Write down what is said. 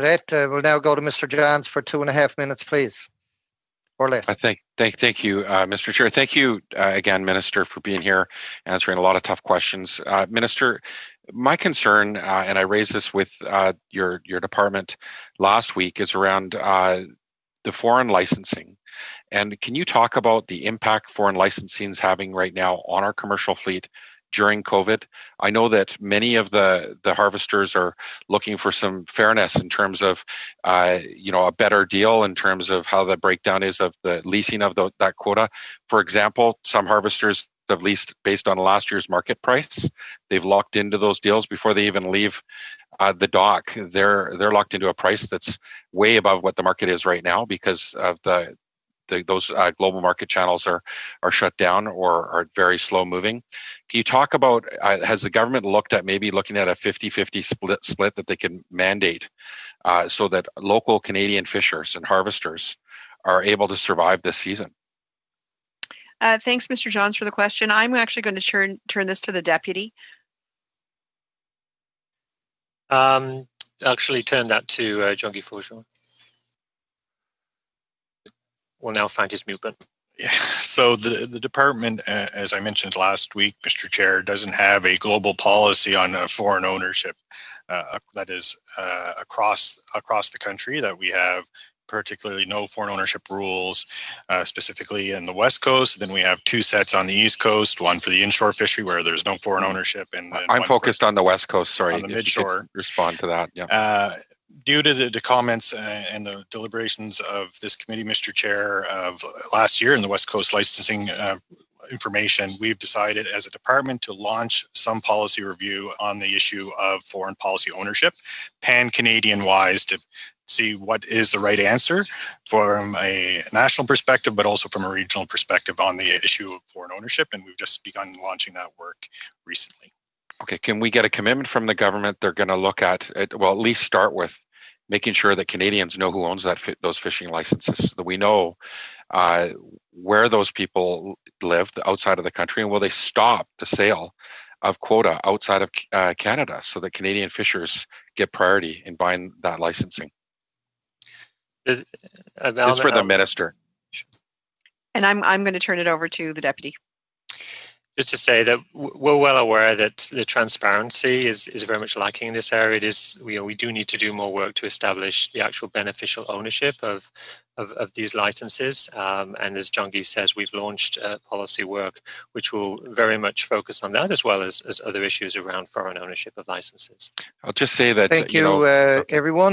Right, we'll now go to Mr. Johns for 2.5 minutes, please, or less. Thank you, Mr. Chair. Thank you again, Minister, for being here, answering a lot of tough questions. Minister, my concern, and I raised this with your department last week, is around the foreign licensing. And can you talk about the impact foreign licensing is having right now on our commercial fleet during COVID? I know that many of the harvesters are looking for some fairness in terms of, a better deal in terms of how the breakdown is of the leasing of that quota. For example, some harvesters have leased based on last year's market price. They've locked into those deals before they even leave the dock. They're locked into a price that's way above what the market is right now because of those global market channels are shut down or are very slow moving. Can you talk about, has the government looked at maybe looking at a 50-50 split that they can mandate so that local Canadian fishers and harvesters are able to survive this season? Thanks, Mr. Johns, for the question. I'm actually going to turn this to the deputy. Actually turn that to Jean-Guy Faujon. We'll now find his mute button. Yeah, so the department, as I mentioned last week, Mr. Chair, doesn't have a global policy on foreign ownership that is across the country, that we have particularly no foreign ownership rules specifically in the West Coast. Then we have 2 sets on the East Coast, one for the inshore fishery where there's no foreign ownership. And I'm focused on the West Coast, sorry. On the midshore. Respond to that, yeah. Due to the comments and the deliberations of this committee, Mr. Chair, of last year in the West Coast licensing information, we've decided as a department to launch some policy review on the issue of foreign policy ownership, pan-Canadian wise, to see what is the right answer from a national perspective, but also from a regional perspective on the issue of foreign ownership. And we've just begun launching that work recently. Okay, can we get a commitment from the government they're going to look at, well, at least start with making sure that Canadians know who owns those fishing licenses, that we know where those people live outside of the country, and will they stop the sale of quota outside of Canada so that Canadian fishers get priority in buying that licensing? This is for the minister. And I'm going to turn it over to the deputy. Just to say that we're well aware that the transparency is very much lacking in this area. It is, we do need to do more work to establish the actual beneficial ownership of these licenses. And as Jean-Guy says, we've launched policy work which will very much focus on that, as well as other issues around foreign ownership of licenses. I'll just say that, Thank you, everyone.